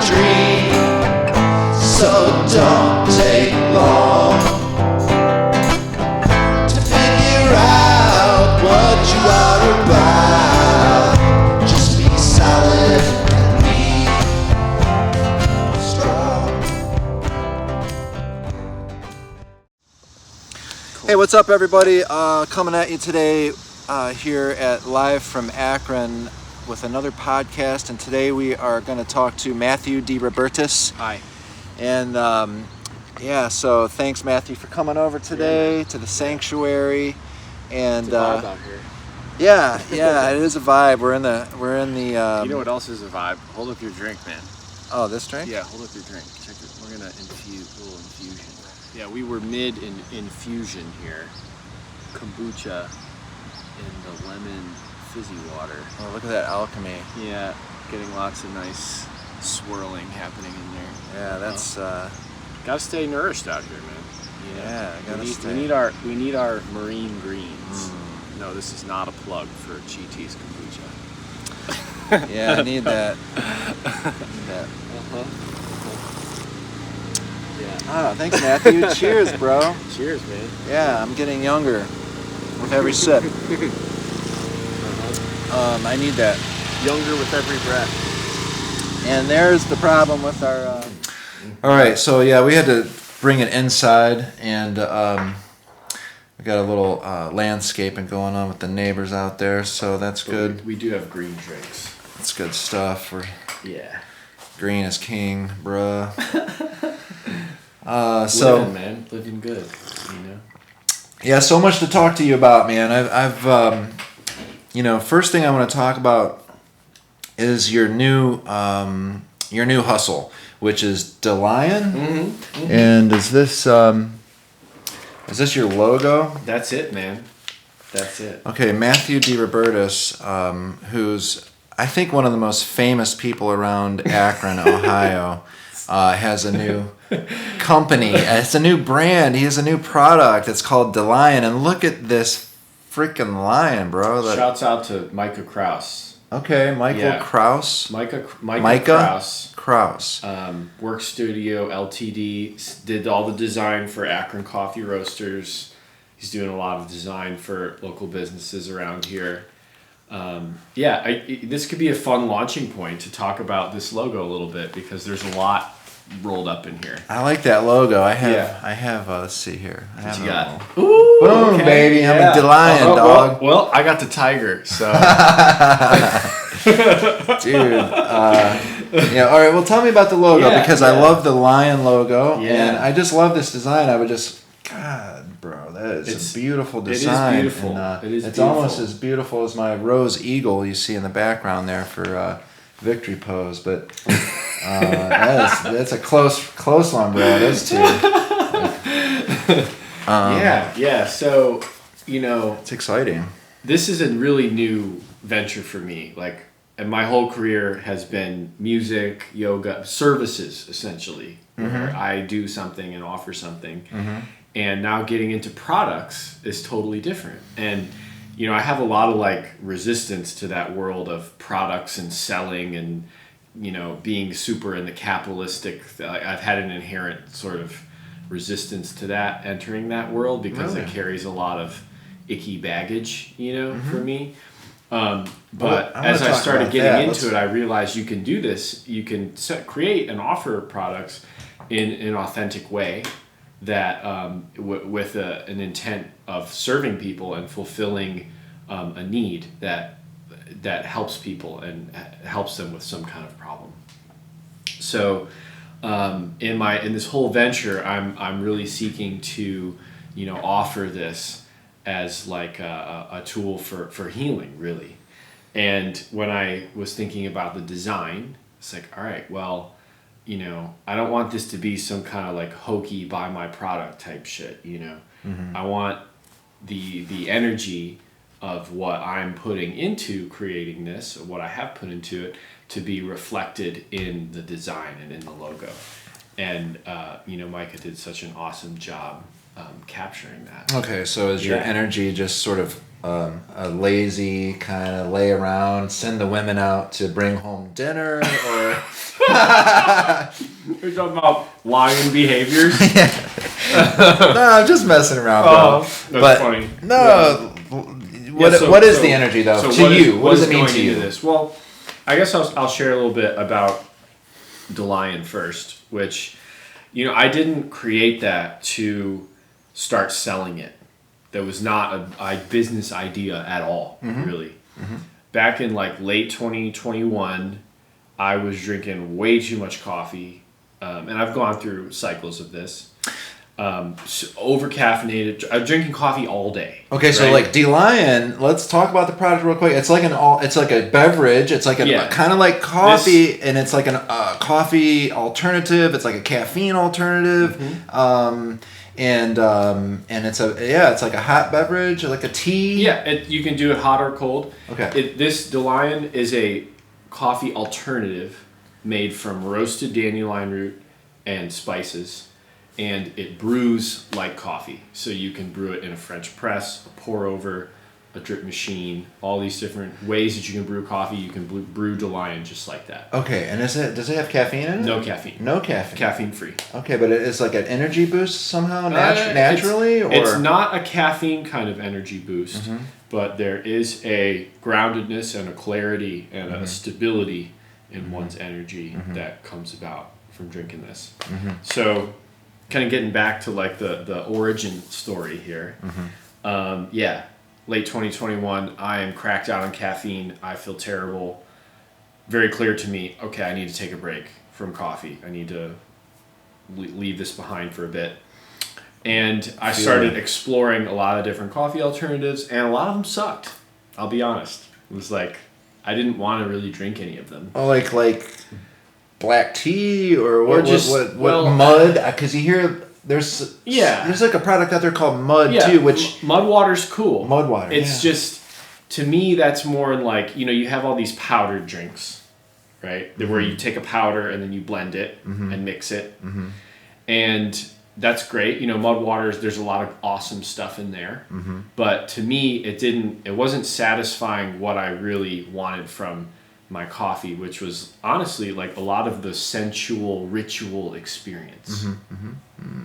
dream, so don't take long to figure out what you are about. Just be solid and be strong. Hey, what's up, everybody? Coming at you today here at live from Akron with another podcast, and today we are going to talk to Matthew DeRubertis. Hi. And so thanks, Matthew, for coming over today to the sanctuary. And It's a vibe out here. yeah, it is a vibe. We're in the You know what else is a vibe? Hold up your drink, man. Oh, this drink? Yeah, hold up your drink. Check it. We're gonna infuse a little infusion. Yeah, we were mid in infusion here. Kombucha in the lemon fizzy water. Oh, look at that alchemy. Yeah, getting lots of nice swirling happening in there. Yeah, that's Gotta stay nourished out here, man. yeah, gotta stay. We need our marine greens. No, this is not a plug for GT's kombucha. Yeah, I need that. Yeah. Ah, thanks, Matthew. Cheers, bro. Cheers, man. Yeah, I'm getting younger with every sip. I need that. Younger with every breath. And there's the problem with our... All right, so yeah, we had to bring it inside, and we got a little landscaping going on with the neighbors out there, so that's good. We do have green drinks. That's good stuff. Yeah. Green is king, bruh. Living, man. Living good, you know? Yeah, so much to talk to you about, man. I've first thing I want to talk about is your new hustle, which is Delion. Mm-hmm. And is this your logo? That's it, man. That's it. Okay, Matthew DeRubertis, who's I think one of the most famous people around Akron, Ohio, has a new company. It's a new brand. He has a new product. It's called Delion, and look at this freaking lion, bro. Shouts out to Micah Kraus. Okay, Michael Kraus. Micah Kraus. Work Studio Ltd. Did all the design for Akron Coffee Roasters. He's doing a lot of design for local businesses around here. This could be a fun launching point to talk about this logo a little bit, because there's a lot rolled up in here. I like that logo. I have. Let's see here. What you got? Ooh, boom, okay. Baby! Yeah. I'm a Delion dog. Well, I got the tiger. So, dude. All right. Well, tell me about the logo, because I love the lion logo, and I just love this design. God, bro, that is a beautiful design. It is beautiful. And, it's almost as beautiful as my rose eagle you see in the background there for victory pose, but. That's a close one, bro. Those two. So, it's exciting. This is a really new venture for me. And my whole career has been music, yoga, services, essentially, where I do something and offer something. Mm-hmm. And now getting into products is totally different. And I have a lot of resistance to that world of products and selling and being super in the capitalistic. I've had an inherent sort of resistance to that, entering that world, because it carries a lot of icky baggage, for me. But as I started getting into it, I realized you can do this. You can create and offer products in an authentic way that with an intent of serving people and fulfilling a need that helps people and helps them with some kind of problem. So in this whole venture, I'm really seeking to offer this as a tool for healing, really. And when I was thinking about the design, it's all right, well, I don't want this to be some kind of hokey buy my product type shit, Mm-hmm. I want the energy of what I'm putting into creating this, or what I have put into it, to be reflected in the design and in the logo. And Micah did such an awesome job capturing that. Okay, so is your Yeah. energy just sort of a lazy kind of lay around, send the women out to bring home dinner, or We're talking about lying behaviors. no? I'm just messing around, bro. That's But funny. no, Yeah, what is the energy though so to you? What does it mean going to you? into this? Well, I guess I'll share a little bit about Delion first, which, I didn't create that to start selling it. That was not a business idea at all, really. Back in like late 2021, I was drinking way too much coffee, and I've gone through cycles of this. Over caffeinated. I'm drinking coffee all day. Okay, so right? like Delion, let's talk about the product real quick. It's like it's like a beverage. It's like a kind of like coffee, and it's like a coffee alternative. It's like a caffeine alternative, and it's like a hot beverage, like a tea. Yeah, you can do it hot or cold. Okay. This Delion is a coffee alternative made from roasted dandelion root and spices, and it brews like coffee. So you can brew it in a French press, a pour over, a drip machine, all these different ways that you can brew coffee. You can brew Delion just like that. Okay, and does it have caffeine in it? No caffeine. No caffeine. Caffeine free. Okay, but it's like an energy boost somehow naturally, it's not a caffeine kind of energy boost, but there is a groundedness and a clarity and a stability in one's energy that comes about from drinking this. So, kind of getting back to like the origin story here. Late 2021, I am cracked out on caffeine. I feel terrible. Very clear to me, okay, I need to take a break from coffee. I need to leave this behind for a bit. And I started exploring a lot of different coffee alternatives, and a lot of them sucked. I'll be honest. It was like, I didn't want to really drink any of them. Oh, like black tea or what? Well, mud? Because you hear there's like a product out there called Mud too, which Mud water's cool. Mud water. It's just, to me, that's more in like, you have all these powdered drinks, right? Where you take a powder and then you blend it and mix it, and that's great. Mud waters, there's a lot of awesome stuff in there, but to me, it wasn't satisfying what I really wanted from my coffee, which was honestly like a lot of the sensual ritual experience.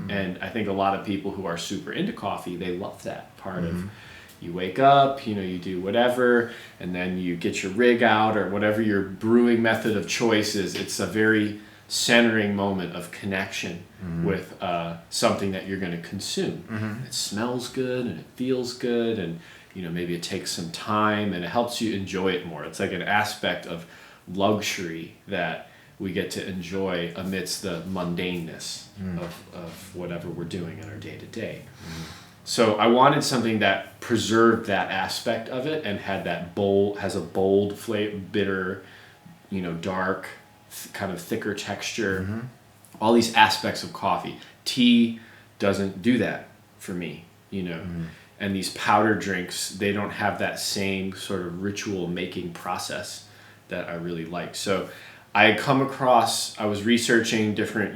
And I think a lot of people who are super into coffee, they love that part of, you wake up, you do whatever, and then you get your rig out or whatever your brewing method of choice is. It's a very centering moment of connection with something that you're going to consume. It smells good and it feels good, and maybe it takes some time and it helps you enjoy it more. It's like an aspect of luxury that we get to enjoy amidst the mundaneness of whatever we're doing in our day-to-day. So I wanted something that preserved that aspect of it and had that has a bold flavor, bitter, dark, kind of thicker texture. All these aspects of coffee. Tea doesn't do that for me, And these powder drinks, they don't have that same sort of ritual making process that I really like. So I was researching different,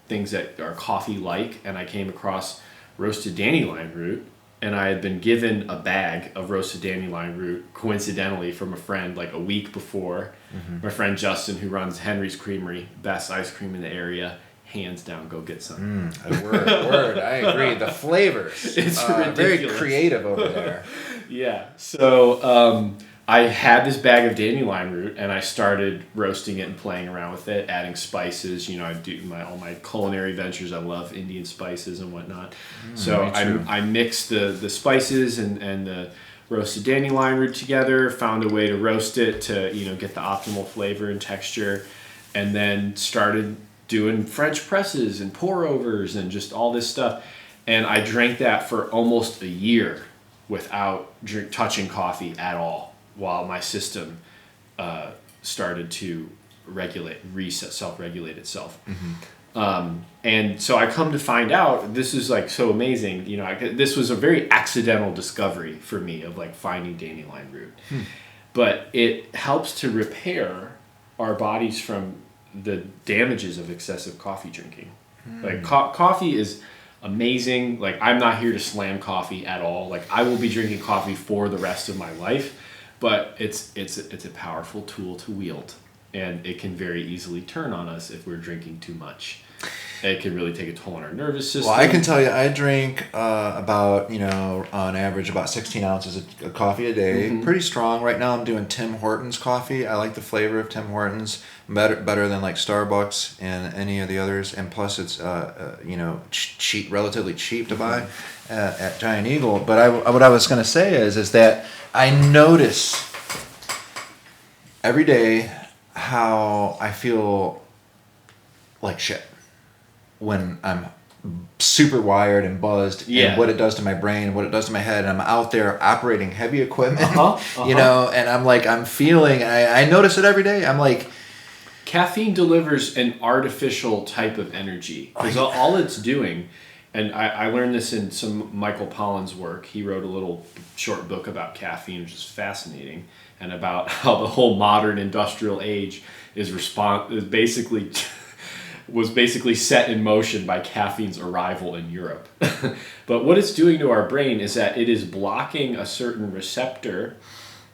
things that are coffee-like, and I came across roasted dandelion root, and I had been given a bag of roasted dandelion root, coincidentally, from a friend like a week before. My friend Justin, who runs Henry's Creamery, best ice cream in the area, hands down, go get some. Word, I agree. The flavors. It's ridiculous. Very creative over there. Yeah. So I had this bag of dandelion root, and I started roasting it and playing around with it, adding spices. I do all my culinary ventures. I love Indian spices and whatnot. So I mixed the spices and the roasted dandelion root together, found a way to roast it to get the optimal flavor and texture, and then started doing French presses and pour overs and just all this stuff. And I drank that for almost a year without touching coffee at all, while my system started to self-regulate itself. And so I come to find out, this is like so amazing, this was a very accidental discovery for me of like finding dandelion root. But it helps to repair our bodies from the damages of excessive coffee drinking. Like coffee is amazing. Like, I'm not here to slam coffee at all. Like, I will be drinking coffee for the rest of my life, but it's a powerful tool to wield, and it can very easily turn on us if we're drinking too much. It can really take a toll on our nervous system. Well, I can tell you, I drink about, on average, about 16 ounces of coffee a day. Mm-hmm. Pretty strong. Right now I'm doing Tim Hortons coffee. I like the flavor of Tim Hortons better than like Starbucks and any of the others. And plus it's, cheap, relatively cheap to buy at Giant Eagle. But what I was going to say is that I notice every day how I feel like shit when I'm super wired and buzzed, and what it does to my brain, what it does to my head, and I'm out there operating heavy equipment, and I'm feeling, I notice it every day. I'm like, caffeine delivers an artificial type of energy, because all it's doing, and I learned this in some Michael Pollan's work. He wrote a little short book about caffeine, which is fascinating, and about how the whole modern industrial age was basically set in motion by caffeine's arrival in Europe. But what it's doing to our brain is that it is blocking a certain receptor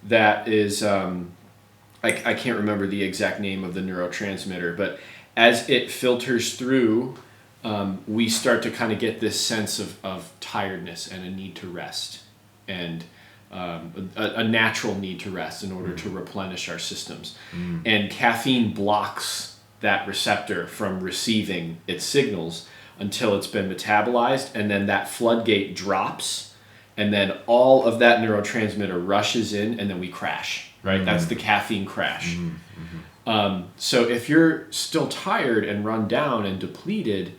that is, I can't remember the exact name of the neurotransmitter, but as it filters through, we start to kind of get this sense of tiredness and a need to rest, and a natural need to rest in order to replenish our systems. And caffeine blocks that receptor from receiving its signals until it's been metabolized, and then that floodgate drops, and then all of that neurotransmitter rushes in, and then we crash, right? Mm-hmm. That's the caffeine crash. Mm-hmm. So if you're still tired and run down and depleted,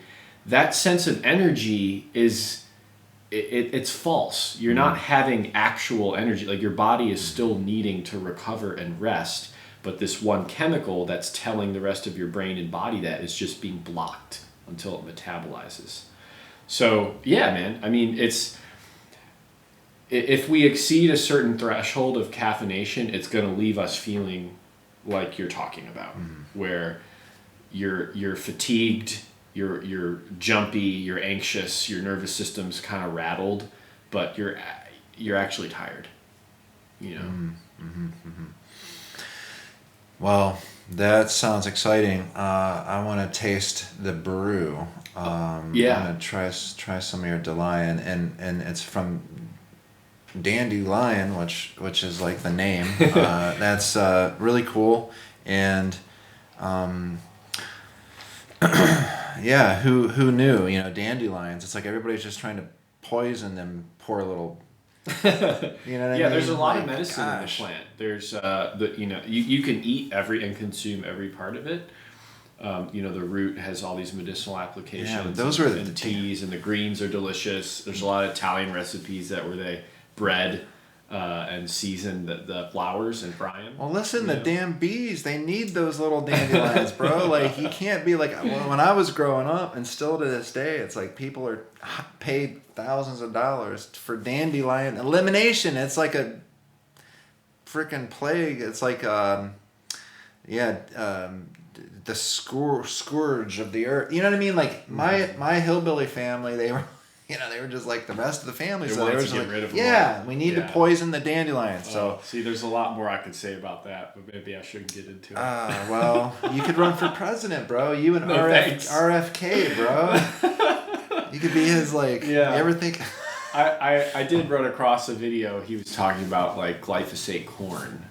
that sense of energy it's false. You're not having actual energy. Like, your body is still needing to recover and rest, but this one chemical that's telling the rest of your brain and body that is just being blocked until it metabolizes. So, yeah, man. I mean, if we exceed a certain threshold of caffeination, it's going to leave us feeling like you're talking about, where you're fatigued, you're jumpy, you're anxious, your nervous system's kind of rattled, but you're actually tired. Well, that sounds exciting. I want to taste the brew. I'm gonna try some of your Delion, and it's from Dandelion, which is like the name. That's really cool, and who knew? Dandelions. It's like everybody's just trying to poison them poor little. You know what I mean? Yeah, there's a lot of medicine in the plant. There's you can eat and consume every part of it. The root has all these medicinal applications. Yeah, those are the teas, and the greens are delicious. There's a lot of Italian recipes where they bread and season the flowers and fry them. Well, listen, the damn bees, they need those little dandelions, bro. Like, you can't be like, when I was growing up, and still to this day, it's like people are paid thousands of dollars for dandelion elimination. It's like a freaking plague. It's like, the scourge of the earth. You know what I mean? Like, my hillbilly family, they were just like the rest of the family. So they were just like, rid of them. We need to poison the dandelions. So see, there's a lot more I could say about that, but maybe I shouldn't get into it. Well, you could run for president, bro. You and RFK, bro. You could be his, like, you ever think... I did run across a video. He was talking about, like, glyphosate corn.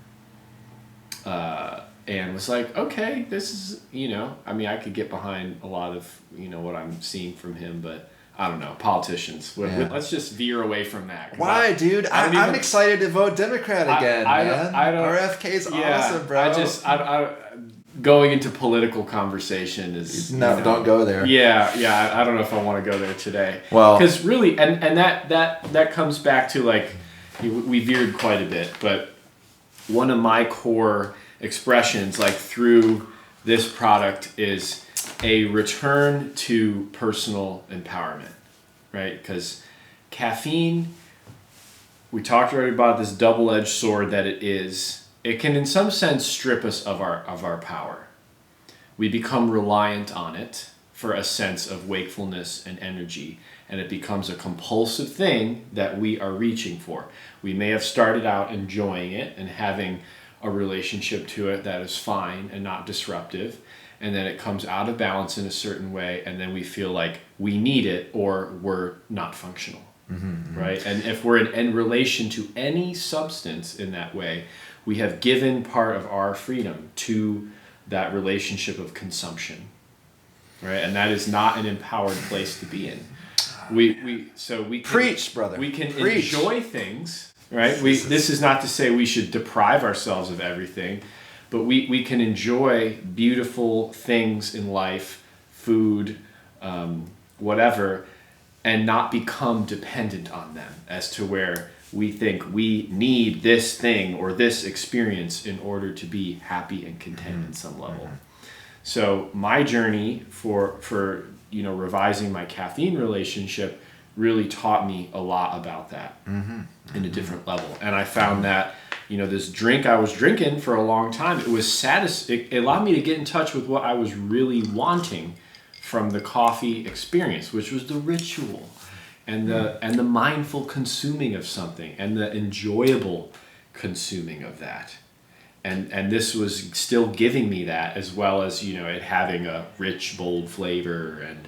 And was like, okay, this is, I could get behind a lot of, what I'm seeing from him, but... I don't know, politicians. Let's just veer away from that. Why, dude? I'm excited to vote Democrat again, man. RFK's awesome, bro. Going into political conversation is... No, don't go there. Yeah, I don't know if I want to go there today. Well... Because really, and that comes back to, like, we veered quite a bit, but one of my core expressions, like, through this product is... a return to personal empowerment, right? Because caffeine, we talked already about this double-edged sword that it is. It can, in some sense, strip us of our power. We become reliant on it for a sense of wakefulness and energy, and it becomes a compulsive thing that we are reaching for. We may have started out enjoying it and having a relationship to it that is fine and not disruptive, and then it comes out of balance in a certain way, and then we feel like we need it or we're not functional. Right? And if we're in relation to any substance in that way, we have given part of our freedom to that relationship of consumption. Right? And that is not an empowered place to be in. We can, Preach, brother. We can Preach. enjoy things, right? This is not to say we should deprive ourselves of everything, but we can enjoy beautiful things in life, food, whatever, and not become dependent on them as to where we think we need this thing or this experience in order to be happy and content in some level. So my journey for revising my caffeine relationship really taught me a lot about that in a different level. And I found that, this drink I was drinking for a long time, it allowed me to get in touch with what I was really wanting from the coffee experience, which was the ritual and the mindful consuming of something and the enjoyable consuming of that. And this was still giving me that, as well as, it having a rich, bold flavor and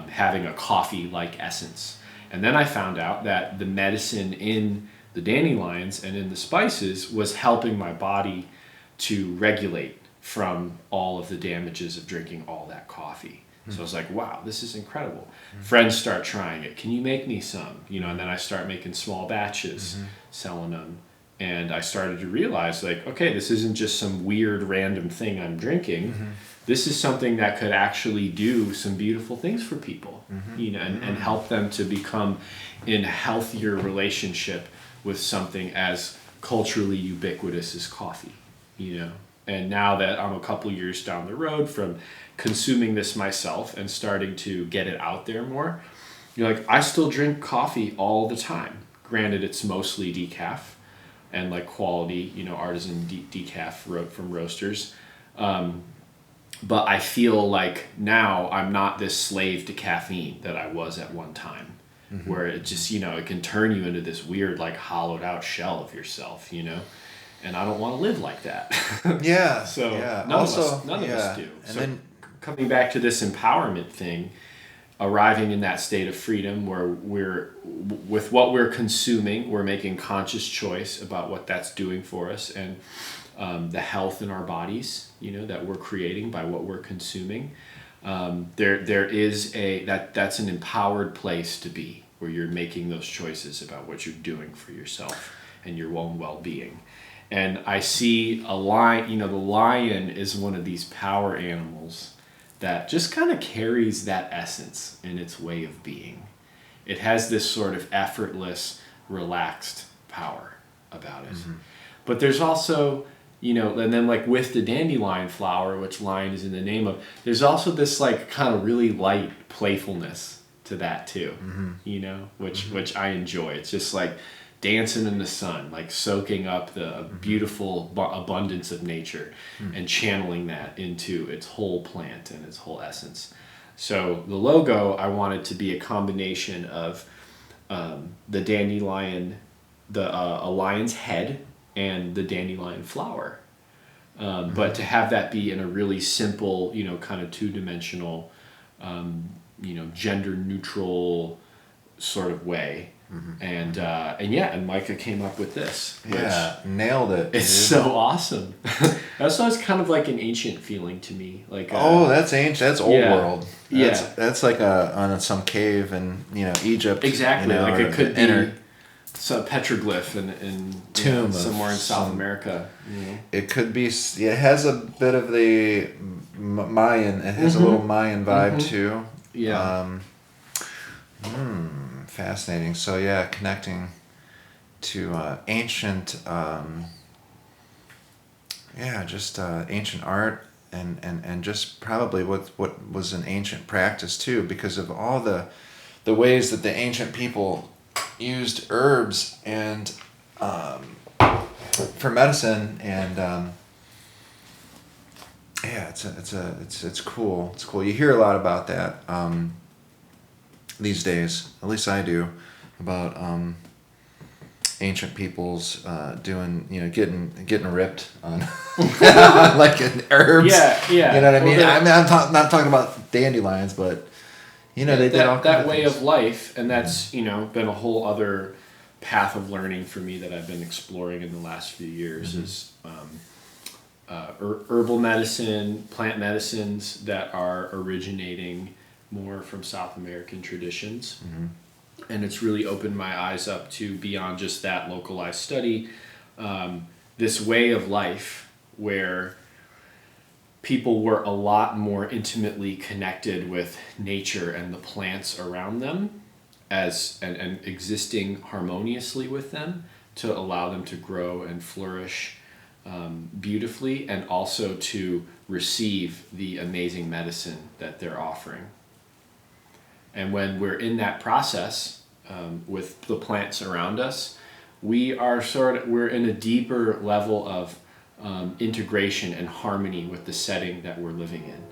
having a coffee-like essence. And then I found out that the medicine in the dandelions and in the spices was helping my body to regulate from all of the damages of drinking all that coffee. So I was like, wow, this is incredible. Friends start trying it. Can you make me some? And then I start making small batches, selling them. And I started to realize, like, okay, this isn't just some weird random thing I'm drinking. This is something that could actually do some beautiful things for people, and help them to become in a healthier relationship with something as culturally ubiquitous as coffee, And now that I'm a couple years down the road from consuming this myself and starting to get it out there more, I still drink coffee all the time. Granted, it's mostly decaf and like quality, artisan decaf from roasters. But I feel like now I'm not this slave to caffeine that I was at one time, where it just, it can turn you into this weird, like hollowed out shell of yourself, and I don't want to live like that. Yeah. So yeah. none of us do. And so then coming back to this empowerment thing, arriving in that state of freedom where with what we're consuming, we're making conscious choice about what that's doing for us and the health in our bodies, that we're creating by what we're consuming. There is that's an empowered place to be, where you're making those choices about what you're doing for yourself and your own well-being. And I see a lion, the lion is one of these power animals that just kind of carries that essence in its way of being. It has this sort of effortless, relaxed power about it. But there's also, and then like with the dandelion flower, which lion is in the name of, there's also this like kind of really light playfulness to that too, which I enjoy. It's just like dancing in the sun, like soaking up the beautiful abundance of nature and channeling that into its whole plant and its whole essence. So the logo, I wanted to be a combination of the dandelion, a lion's head, and the dandelion flower. But to have that be in a really simple, kind of two-dimensional, gender neutral sort of way. And Micah came up with this. Nailed it. It's so awesome. That's always kind of like an ancient feeling to me. Like that's ancient. That's old world. That's like on some cave in Egypt. Exactly. Like it could be some petroglyph in tomb somewhere in South America. It could be. It has a bit of the Mayan. It has a little Mayan vibe too. Yeah. Fascinating. So connecting to ancient, ancient art and just probably what was an ancient practice too, because of all the ways that the ancient people used herbs and for medicine and it's cool. It's cool. You hear a lot about that. these days. At least I do, about ancient peoples doing, getting ripped on like herbs. Yeah. You know what I mean? Well, I'm not talking about dandelions, but they did all kinds that of way things. of life, and that's been a whole other path of learning for me that I've been exploring in the last few years is herbal medicine, plant medicines that are originating more from South American traditions. And it's really opened my eyes up to beyond just that localized study, this way of life where people were a lot more intimately connected with nature and the plants around them and existing harmoniously with them to allow them to grow and flourish beautifully, and also to receive the amazing medicine that they're offering. And when we're in that process with the plants around us, we're in a deeper level of integration and harmony with the setting that we're living in.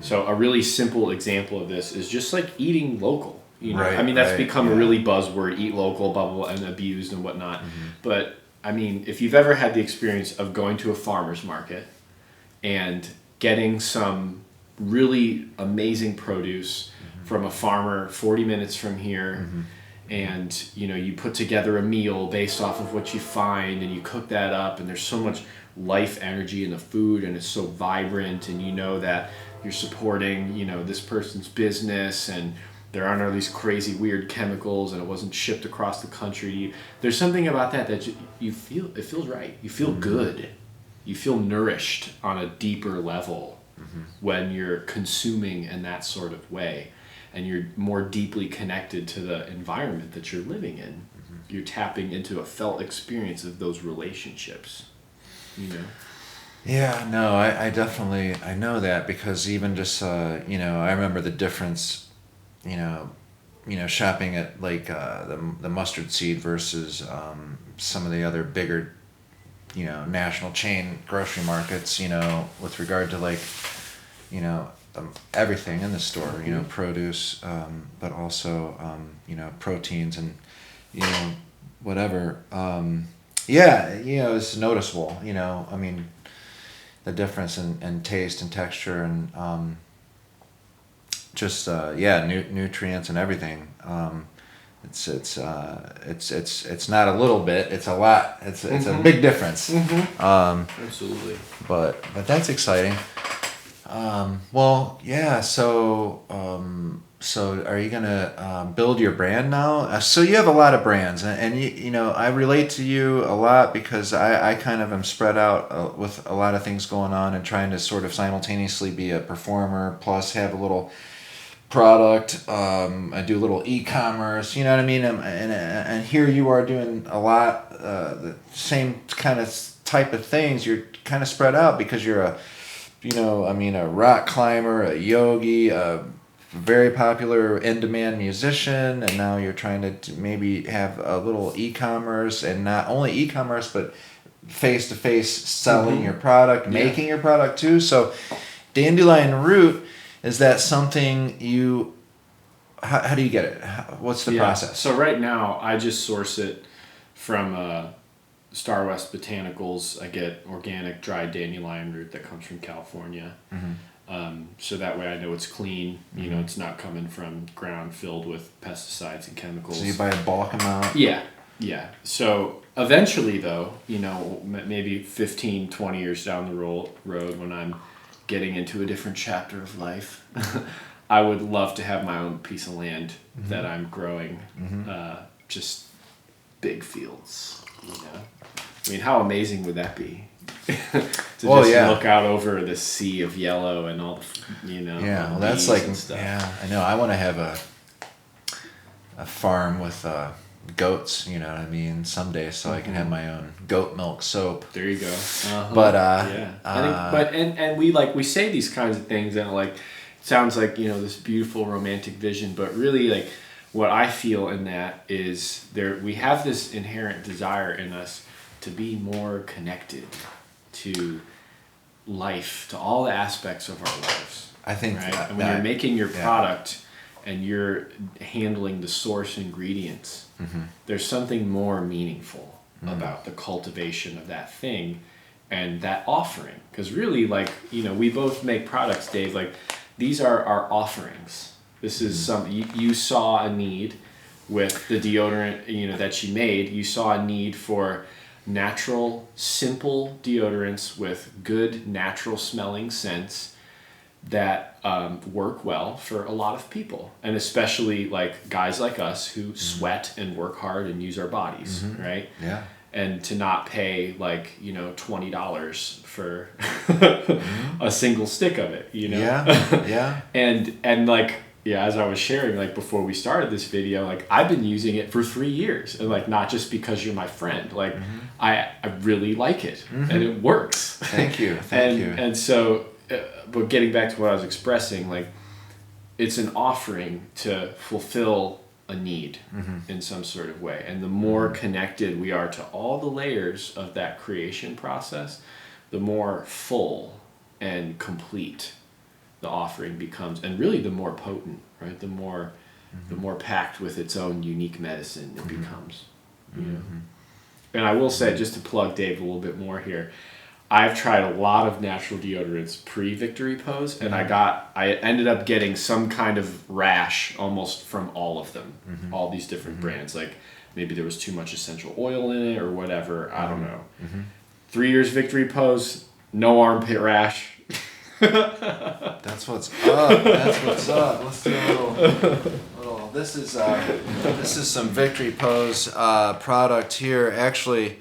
So a really simple example of this is just like eating local. Right, I mean, that's become a yeah. really buzzword, eat local, blah, blah, blah, and abused and whatnot. But I mean, if you've ever had the experience of going to a farmer's market and getting some really amazing produce from a farmer 40 minutes from here, and you put together a meal based off of what you find, and you cook that up, and there's so much life energy in the food, and it's so vibrant, and that you're supporting this person's business, and there aren't all these crazy weird chemicals, and it wasn't shipped across the country. There's something about that you feel, it feels right. You feel good. You feel nourished on a deeper level when you're consuming in that sort of way, and you're more deeply connected to the environment that you're living in. You're tapping into a felt experience of those relationships. Yeah, no, I definitely, I know that, because even just, I remember the difference, shopping at like the mustard seed versus some of the other bigger, national chain grocery markets, with regard to like, everything in the store, produce, but also, proteins and, whatever. It's noticeable, I mean, the difference in taste and texture and just nutrients and everything. It's not a little bit, it's a lot. It's a big difference. Absolutely. But that's exciting. So are you gonna build your brand now? So you have a lot of brands, and I relate to you a lot, because I kind of am spread out with a lot of things going on, and trying to sort of simultaneously be a performer plus have a little product. I do a little e-commerce, you know what I mean? And here you are doing a lot the same kind of type of things. You're kind of spread out because you're a rock climber, a yogi, a very popular in-demand musician, and now you're trying to maybe have a little e-commerce, and not only e-commerce, but face-to-face selling your product, making your product too. So Dandelion root, is that something how do you get it? What's the process? So right now I just source it from Star West Botanicals. I get organic dried dandelion root that comes from California. So that way I know it's clean. It's not coming from ground filled with pesticides and chemicals. So you buy a bulk amount? Yeah. So eventually, though, maybe 15, 20 years down the road when I'm getting into a different chapter of life, I would love to have my own piece of land that I'm growing, just big fields. I mean, how amazing would that be? to look out over the sea of yellow and all the, Yeah, well, that's like, stuff. yeah, I know. I want to have a farm with goats, you know what I mean, someday, so I can have my own goat milk soap. There you go. But I think, we say these kinds of things, and it sounds like this beautiful romantic vision, but really what I feel in that is we have this inherent desire in us to be more connected to life, to all the aspects of our lives. I think right? And when you're making your product, and you're handling the source ingredients, there's something more meaningful about the cultivation of that thing and that offering. Because really, like, you know, we both make products, Dave. Like, these are our offerings. This is you saw a need with the deodorant, you know, that you made. You saw a need for natural, simple deodorants with good, natural smelling scents that work well for a lot of people, and especially like guys like us who sweat and work hard and use our bodies, right? Yeah. And to not pay like, you know, $20 for a single stick of it, you know? Yeah. Yeah. and like, yeah, as I was sharing, like before we started this video, like I've been using it for 3 years, and like not just because you're my friend, like I really like it and it works. Thank you. Thank you. And so, but getting back to what I was expressing, like it's an offering to fulfill a need in some sort of way. And the more connected we are to all the layers of that creation process, the more full and complete the offering becomes, and really the more potent, right? The more packed with its own unique medicine it becomes. You know? And I will say, just to plug Dave a little bit more here, I've tried a lot of natural deodorants pre-victory pose, and I ended up getting some kind of rash almost from all of them, all these different brands. Like maybe there was too much essential oil in it or whatever. I don't know. 3 years victory pose, no armpit rash. That's what's up. That's what's up. Let's do a little. This is some Victory Pose product here. Actually,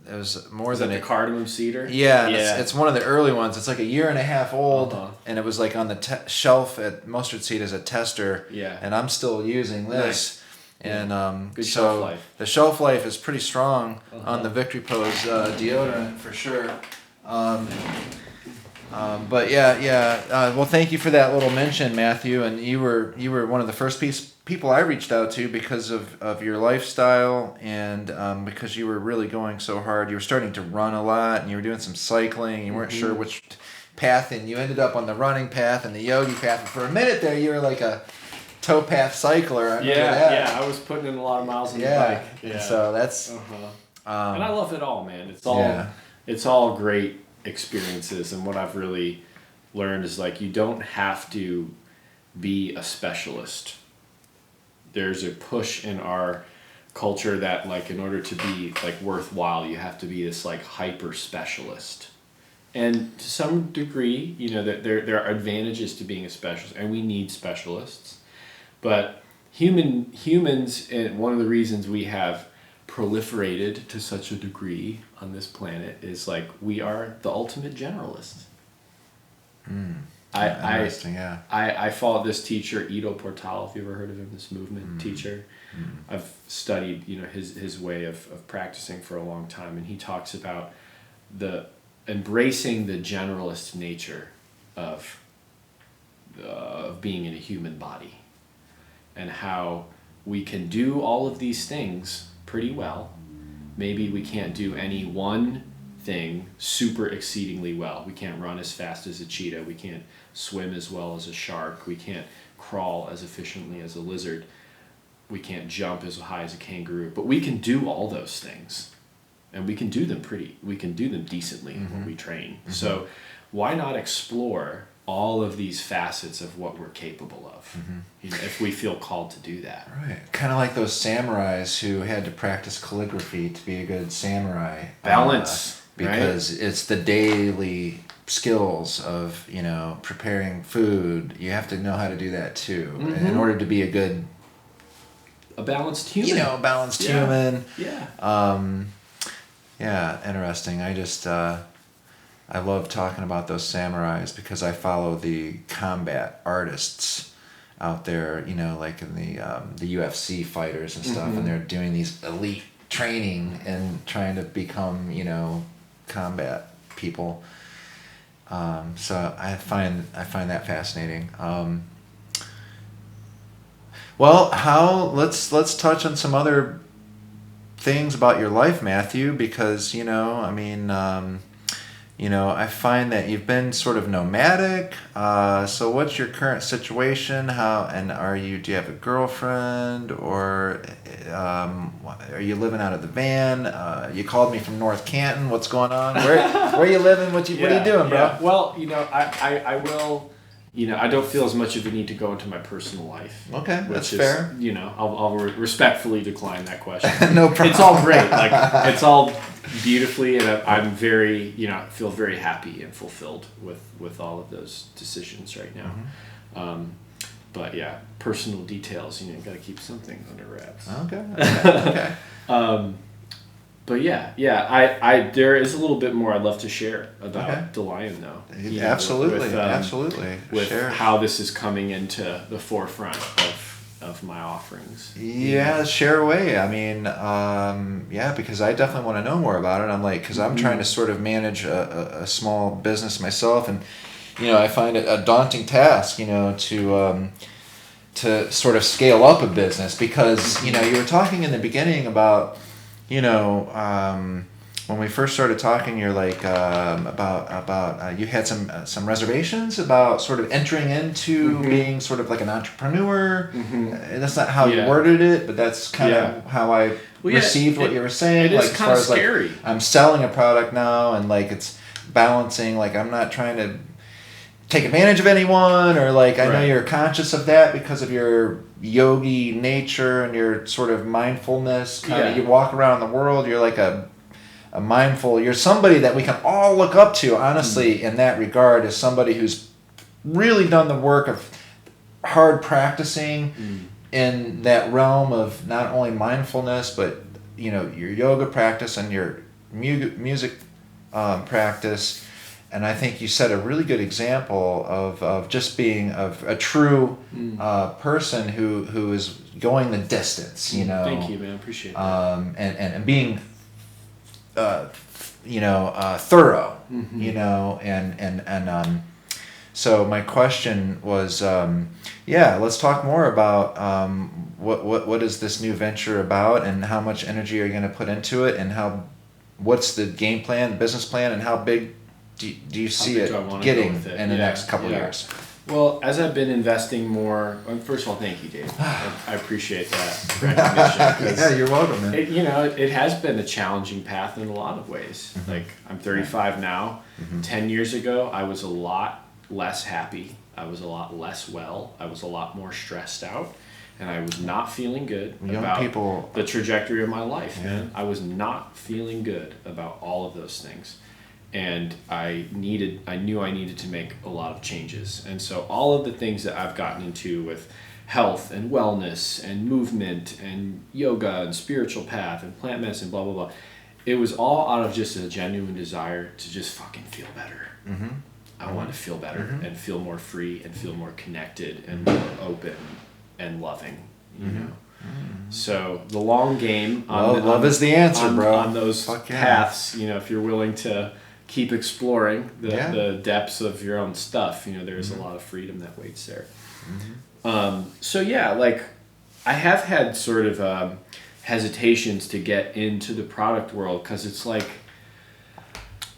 it was more Is than that the cardamom cedar? Yeah, it's one of the early ones. It's like a year and a half old, and it was like on the shelf at Mustard Seed as a tester. Yeah. And I'm still using this. Nice. And Good so shelf life. the shelf life is pretty strong on the Victory Pose deodorant for sure. But well, thank you for that little mention, Matthew. And you were one of the first people I reached out to because of your lifestyle, and because you were really going so hard. You were starting to run a lot, and you were doing some cycling. You weren't sure which path, and you ended up on the running path and the yogi path. And for a minute there, you were like a towpath cycler. I was putting in a lot of miles on the bike. Yeah. And so that's and I love it all, man. It's all great experiences, and what I've really learned is like you don't have to be a specialist. There's a push in our culture that like in order to be like worthwhile, you have to be this like hyper specialist. And to some degree, you know, that there are advantages to being a specialist, and we need specialists. But humans, and one of the reasons we have proliferated to such a degree on this planet is like we are the ultimate generalist. I followed this teacher, Ido Portal, if you ever heard of him, this movement teacher. I've studied, you know, his way of practicing for a long time, and he talks about the embracing the generalist nature of being in a human body, and how we can do all of these things pretty well. Maybe we can't do any one thing super exceedingly well. We can't run as fast as a cheetah. We can't swim as well as a shark. We can't crawl as efficiently as a lizard. We can't jump as high as a kangaroo. But we can do all those things. And we can do them decently when we train. So why not explore all of these facets of what we're capable of, you know, if we feel called to do that. Right. Kind of like those samurais who had to practice calligraphy to be a good samurai. Balance. Because it's the daily skills of, you know, preparing food. You have to know how to do that too in order to be a balanced human. You know, a balanced human. Yeah, interesting. I just I love talking about those samurais because I follow the combat artists out there, you know, like in the UFC fighters and stuff, and they're doing these elite training and trying to become, you know, combat people. So I find that fascinating. Well, let's touch on some other things about your life, Matthew, because, you know, I mean, I find that you've been sort of nomadic. So what's your current situation? Do you have a girlfriend, or are you living out of the van? You called me from North Canton. What's going on? Where are you living? What are you doing, bro? Yeah. Well, I will. I don't feel as much of a need to go into my personal life. Okay, that's fair. I'll respectfully decline that question. No problem. It's all great. Like, it's all beautifully, and I'm very, feel very happy and fulfilled with all of those decisions right now. Mm-hmm. But yeah, personal details, you got to keep something under wraps. Okay. But I there is a little bit more I'd love to share about Delion, though. Absolutely. With share. how this is coming into the forefront of my offerings. Yeah, share away. I mean, because I definitely want to know more about it. I'm like, because I'm trying to sort of manage a small business myself, and I find it a daunting task, to sort of scale up a business, because you were talking in the beginning about when we first started talking, you're like about you had some reservations about sort of entering into being sort of like an entrepreneur. That's not how you worded it, but that's kind of how I received what you were saying. It like is as kind far of as scary. like I'm selling a product now, and like it's balancing. Like I'm not trying to take advantage of anyone, or like I know you're conscious of that because of your yogi nature and your sort of mindfulness kind of. You walk around the world, you're like a mindful, you're somebody that we can all look up to, honestly, in that regard, as somebody who's really done the work of hard practicing in that realm of not only mindfulness, but your yoga practice and your music practice. And I think you set a really good example of just being a true person who is going the distance, Thank you, man. I appreciate that. And being, thorough, so my question was, let's talk more about what is this new venture about, and how much energy are you going to put into it, and what's the game plan, business plan, and how big do you see it getting in the next couple of years? Well, as I've been investing more, first of all, thank you, Dave. I appreciate that recognition. Yeah, you're welcome, man. It has been a challenging path in a lot of ways. Like, I'm 35 now. 10 years ago, I was a lot less happy. I was a lot less well. I was a lot more stressed out. And I was not feeling good about the trajectory of my life, man. I was not feeling good about all of those things. And I knew I needed to make a lot of changes. And so all of the things that I've gotten into with health and wellness and movement and yoga and spiritual path and plant medicine, blah, blah, blah, it was all out of just a genuine desire to just fucking feel better. I wanted to feel better and feel more free and feel more connected and more open and loving, So the long game love is the answer, bro. On those paths, if you're willing to keep exploring the depths of your own stuff, there's a lot of freedom that waits there. I have had sort of hesitations to get into the product world, because it's like,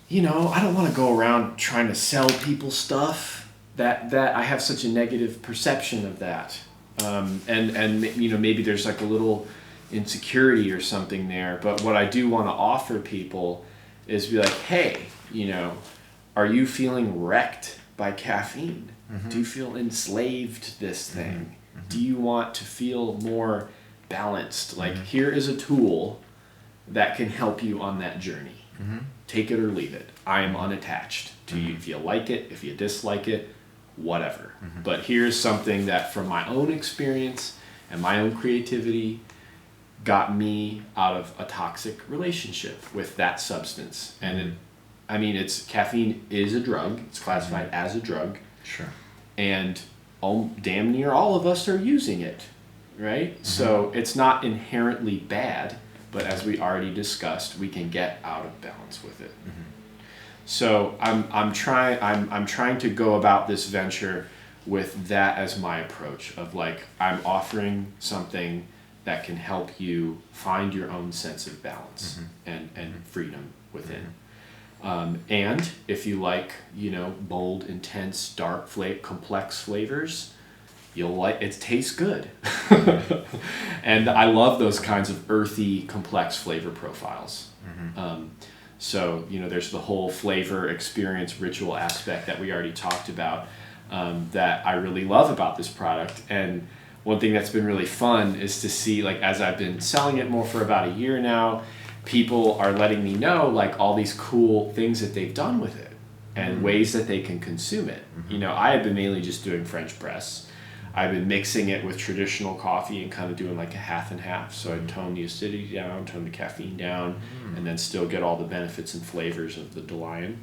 I don't want to go around trying to sell people stuff. That I have such a negative perception of that. And maybe there's like a little insecurity or something there. But what I do want to offer people is be like, hey, are you feeling wrecked by caffeine? Do you feel enslaved to this thing? Do you want to feel more balanced? Like, here is a tool that can help you on that journey. Take it or leave it. I am unattached to you. If you like it, if you dislike it, whatever. But here's something that, from my own experience and my own creativity, got me out of a toxic relationship with that substance. And caffeine is a drug. It's classified as a drug. Sure. And damn near all of us are using it, right? So it's not inherently bad, but as we already discussed, we can get out of balance with it. So I'm trying to go about this venture with that as my approach of, like, I'm offering something that can help you find your own sense of balance and freedom within. And if you like, bold, intense, dark, complex flavors, you'll like it. Tastes good. And I love those kinds of earthy, complex flavor profiles. So, there's the whole flavor experience ritual aspect that we already talked about, that I really love about this product. And one thing that's been really fun is to see, like, as I've been selling it more for about a year now, people are letting me know, like, all these cool things that they've done with it and ways that they can consume it. I have been mainly just doing French press. I've been mixing it with traditional coffee and kind of doing like a half and half. So I tone the acidity down, tone the caffeine down, and then still get all the benefits and flavors of the Delion.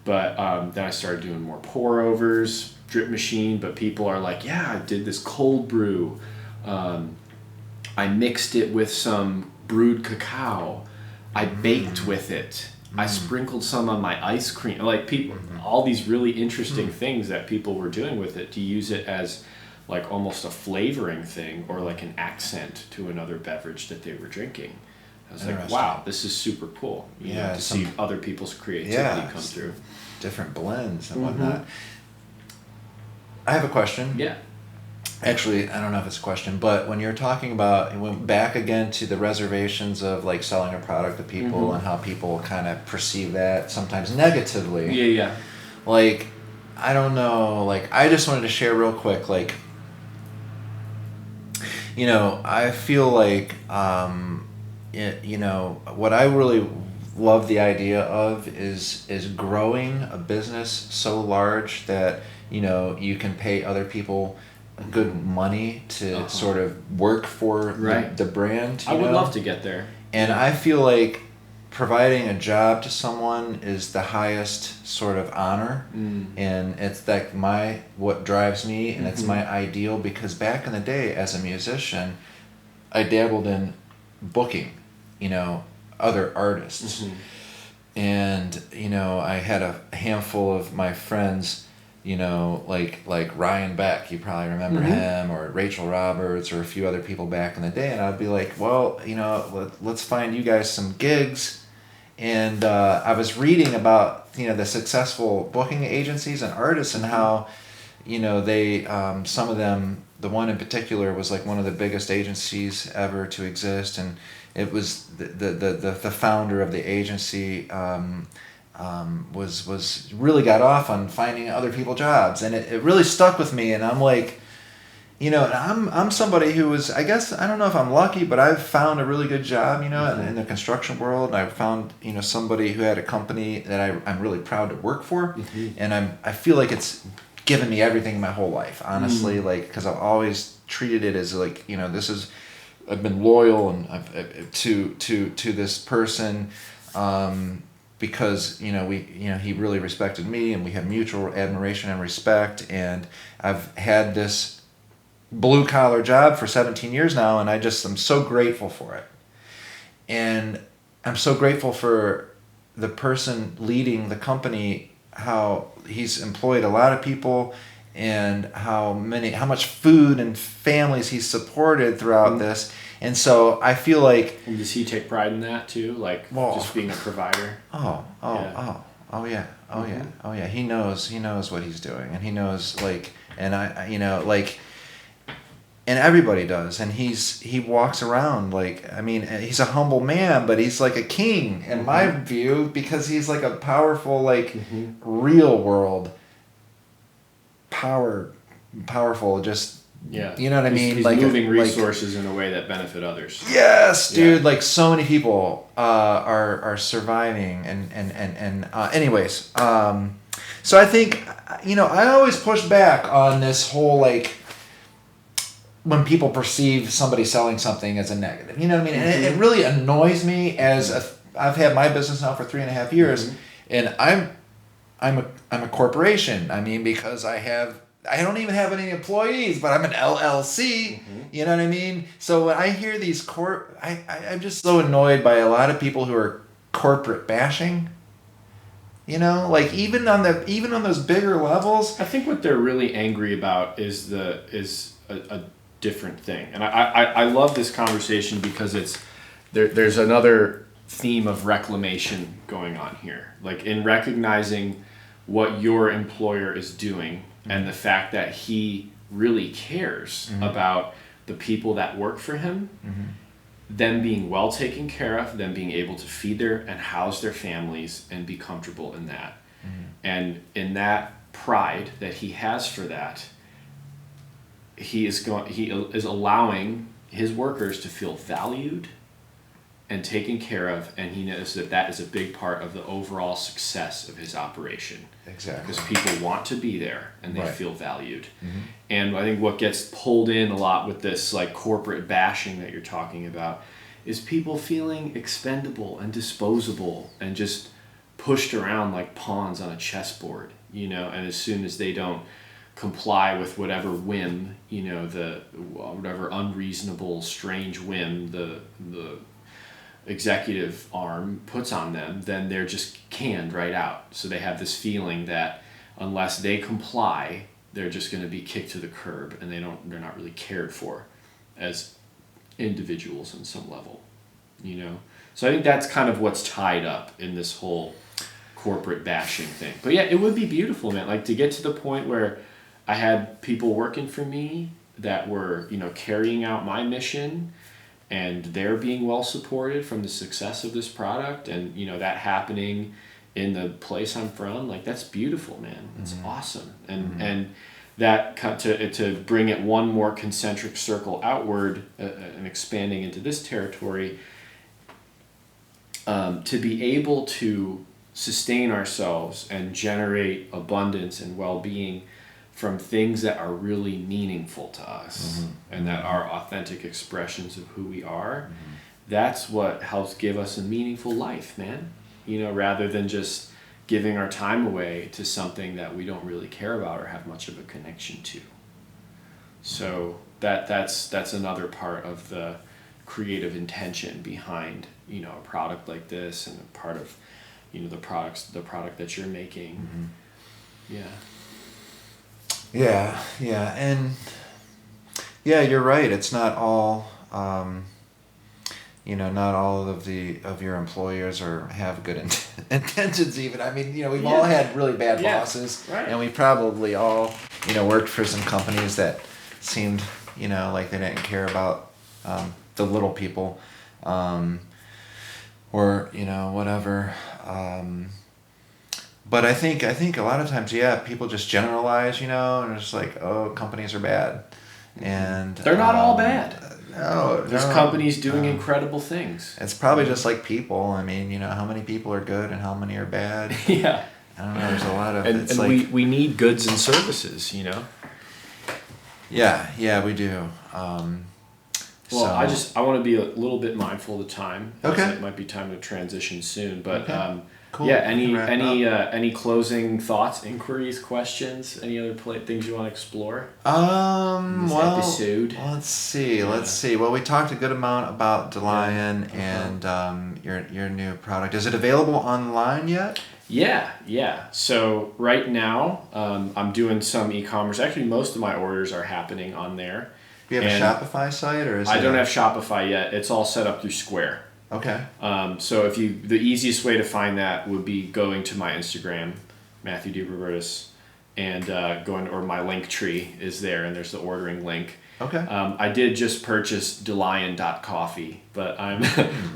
But then I started doing more pour overs, drip machine. But people are like, yeah, I did this cold brew. I mixed it with some brewed cacao. I baked with it. I sprinkled some on my ice cream. Like people, all these really interesting things that people were doing with it to use it as like almost a flavoring thing or like an accent to another beverage that they were drinking. I was like, wow, this is super cool. You know, to see other people's creativity come through. Different blends and whatnot. I have a question. Yeah. Actually, I don't know if it's a question, but when you're talking about, it went back again to the reservations of like selling a product to people and how people kind of perceive that sometimes negatively. Yeah. Like, I don't know, like, I just wanted to share real quick, like, I feel like, what I really love the idea of is growing a business so large that, you can pay other people good money to sort of work for the brand. I would love to get there. And I feel like providing a job to someone is the highest sort of honor, and it's like what drives me, and it's my ideal, because back in the day as a musician, I dabbled in booking, other artists, and I had a handful of my friends, like Ryan Beck, you probably remember him, or Rachel Roberts, or a few other people back in the day, and I'd be like, well, let's find you guys some gigs. And I was reading about the successful booking agencies and artists, and how they some of them, the one in particular was like one of the biggest agencies ever to exist, and it was the founder of the agency was really got off on finding other people jobs, and it really stuck with me. And I'm like, I'm somebody who was, I guess, I don't know if I'm lucky, but I've found a really good job, in the construction world. And I've found, somebody who had a company that I'm really proud to work for. And I feel like it's given me everything my whole life, honestly, like, because I've always treated it as like, I've been loyal and to this person, because he really respected me, and we have mutual admiration and respect. And I've had this blue collar job for 17 years now, and I'm so grateful for it. And I'm so grateful for the person leading the company, how he's employed a lot of people, and how much food and families he's supported throughout this. And so I feel like, and does he take pride in that too, like just being a provider? Oh yeah. He knows what he's doing, and he knows, like, and and everybody does, and he walks around like, he's a humble man, but he's like a king in my view, because he's like a powerful, like, real world powerful, just, you know what I mean? He's like moving resources in a way that benefit others. Yes, dude. Like, so many people are surviving, and anyways, so I think, I always push back on this whole, like, when people perceive somebody selling something as a negative, you know what I mean? And it really annoys me, I've had my business now for 3.5 years, and I'm a corporation. Because I don't even have any employees, but I'm an LLC. You know what I mean? So when I hear these I'm just so annoyed by a lot of people who are corporate bashing. Like, even on those bigger levels. I think what they're really angry about is a different thing, and I love this conversation, because there's another theme of reclamation going on here. Like in recognizing what your employer is doing and the fact that he really cares about the people that work for him, them being well taken care of, them being able to feed their and house their families and be comfortable in that. And in that pride that he has for that, he is allowing his workers to feel valued and taken care of, and he knows that that is a big part of the overall success of his operation. Exactly. Because people want to be there and they Right. feel valued. And I think what gets pulled in a lot with this like corporate bashing that you're talking about is people feeling expendable and disposable and just pushed around like pawns on a chessboard, you know, and as soon as they don't comply with whatever whim, you know, whatever unreasonable, strange whim the executive arm puts on them, then they're just canned right out. So they have this feeling that unless they comply, they're just going to be kicked to the curb, and they're not really cared for as individuals on some level, you know. So I think that's kind of what's tied up in this whole corporate bashing thing. But yeah, it would be beautiful, man. Like to get to the point where I had people working for me that were, you know, carrying out my mission, and they're being well supported from the success of this product, and you know that happening in the place I'm from, like that's beautiful, man. It's awesome, and that to bring it one more concentric circle outward and expanding into this territory, to be able to sustain ourselves and generate abundance and well-being from things that are really meaningful to us and that are authentic expressions of who we are. That's what helps give us a meaningful life, man. You know, rather than just giving our time away to something that we don't really care about or have much of a connection to. So that's another part of the creative intention behind, you know, a product like this, and a part of, you know, the product that you're making. Yeah, and yeah, you're right. It's not all, you know, not all of your employers have good intentions. Even, I mean, you know, we've all had really bad bosses, right. and we probably all, you know, worked for some companies that seemed, you know, like they didn't care about the little people, or you know, whatever. But I think a lot of times, people just generalize, you know, and it's like, oh, companies are bad, and they're not all bad. No, There's companies doing incredible things. It's probably just like people. I mean, you know, how many people are good and how many are bad? Yeah. I don't know. There's a lot of. And we need goods and services, you know. Yeah, we do. Well, I want to be a little bit mindful of the time. Okay. It might be time to transition soon, but Okay. Cool. yeah. Any closing thoughts, inquiries, questions? Any other things you want to explore? This episode. Let's see. Well, we talked a good amount about Delion and your new product. Is it available online yet? Yeah. So right now, I'm doing some e-commerce. Actually, most of my orders are happening on there. Do you have a Shopify site, or is I don't have Shopify yet. It's all set up through Square. Okay. So the easiest way to find that would be going to my Instagram, Matthew DeRubertis, and or my link tree is there, and there's the ordering link. Okay. I did just purchase Delion.coffee, but I'm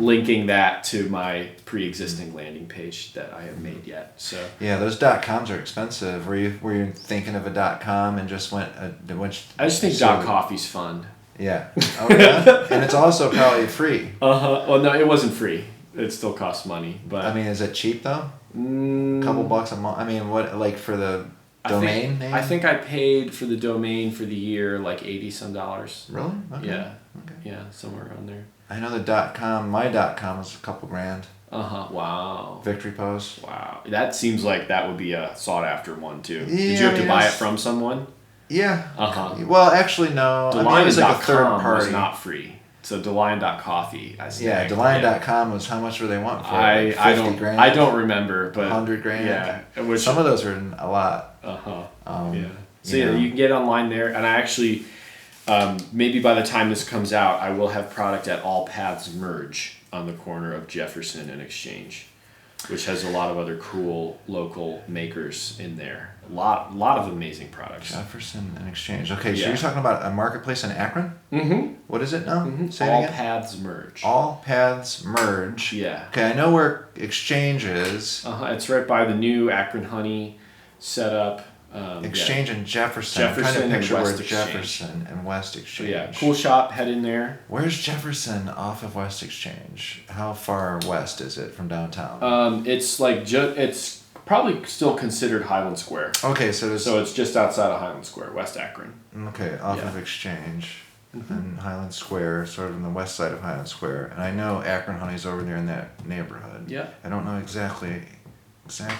linking that to my pre-existing landing page that I have made yet. So yeah, those .coms are expensive. Were you thinking of a .com and just went? I just think .coffee's fun. Yeah. Okay. And it's also probably free. Well, no, it wasn't free. It still costs money, but I mean, is it cheap though? A couple bucks a month. I mean, what, like for the domain name? I think I paid for the domain for the year like $80-some. Really? Okay. Yeah. Okay. Yeah, somewhere around there. I know the .com. My .com was a couple grand. Wow. Victory Post. Wow. That seems like that would be a sought after one too. Yeah, Did you have to buy it from someone? Yeah. Well, actually, no. Delion.com I mean, it was like a third party. was not free. So Delion.coffee. Yeah, Delion.com was, how much were they want for it? Like 50 grand? I don't remember, but 100 grand. Yeah. Some of those were a lot. Yeah. So you can get online there, and I actually maybe by the time this comes out, I will have product at All Paths Merge on the corner of Jefferson and Exchange, which has a lot of other cool local makers in there. A lot of amazing products. Jefferson and Exchange. Okay, so Yeah. you're talking about a marketplace in Akron? Mm-hmm. What is it now? Say it All again. paths merge. All paths merge. Yeah. Okay, I know where Exchange is. It's right by the new Akron Honey setup. Exchange and Jefferson. I'm Jefferson trying to and picture West where Exchange. Jefferson and West So Exchange. yeah, cool shop. Head in there. Where's Jefferson off of West Exchange? How far west is it from downtown? It's like it's probably still considered Highland Square. Okay, so it's just outside of Highland Square, West Akron. okay, off Yeah. of Exchange and Highland Square, sort of on the west side of Highland Square. And I know Akron Honey's over there in that neighborhood. Yeah. I don't know exactly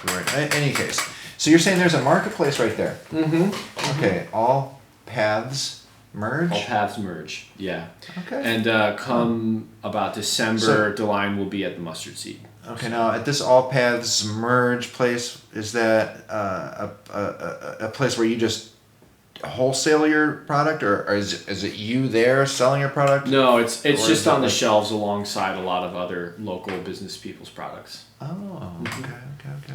where. In any case, so you're saying there's a marketplace right there. Mm-hmm. Okay, all paths merge. All paths merge. Yeah. Okay. And come about December, So- Delion will be at the Mustard Seed. Okay, now at this all paths merge place, is that a place where you just wholesale your product, or is it you there selling your product? No, it's Or is just it on the like- shelves alongside a lot of other local business people's products. Oh, okay.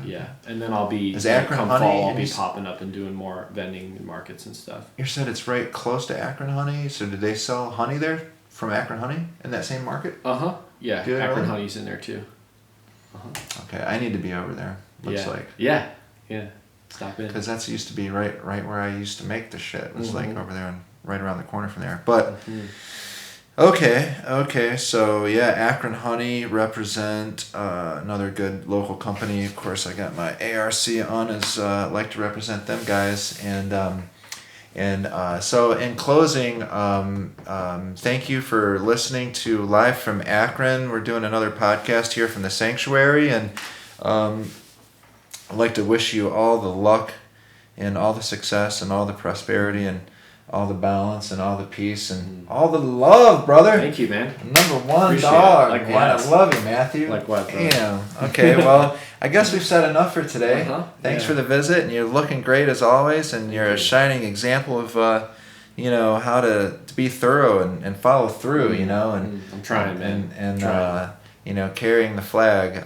Yeah, and then I'll be Is Akron come Honey fall. I'll and be you s- popping up and doing more vending in markets and stuff. You said it's right close to Akron Honey, so did they sell honey there from Akron Honey in that same market? Yeah, Good, Akron really? Honey's in there too. Okay, I need to be over there. Looks like. Yeah. Stop in. Because that's used to be right where I used to make the shit. It was like Mhm. over there and right around the corner from there. But Mhm. okay. So yeah, Akron Honey represent another good local company. Of course, I got my ARC on as like to represent them guys. And so in closing, thank you for listening to Live from Akron. We're doing another podcast here from the sanctuary, and I'd like to wish you all the luck and all the success and all the prosperity and all the balance and all the peace and all the love, brother. Thank you, man. Number one Appreciate dog. it. Man, I Likewise. love you, Matthew. Likewise, brother. Damn. Okay, well, I guess we've said enough for today. Thanks Yeah. for the visit, and you're looking great as always, and you're a shining example of, how to be thorough and follow through, and I'm trying, man. and Trying. carrying the flag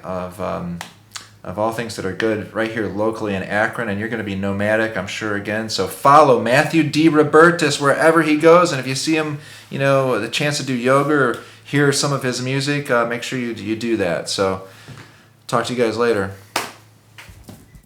of all things that are good right here locally in Akron, and you're going to be nomadic, I'm sure, again. So follow Matthew DeRubertis wherever he goes, and if you see him, the chance to do yoga or hear some of his music, make sure you do that. So talk to you guys later.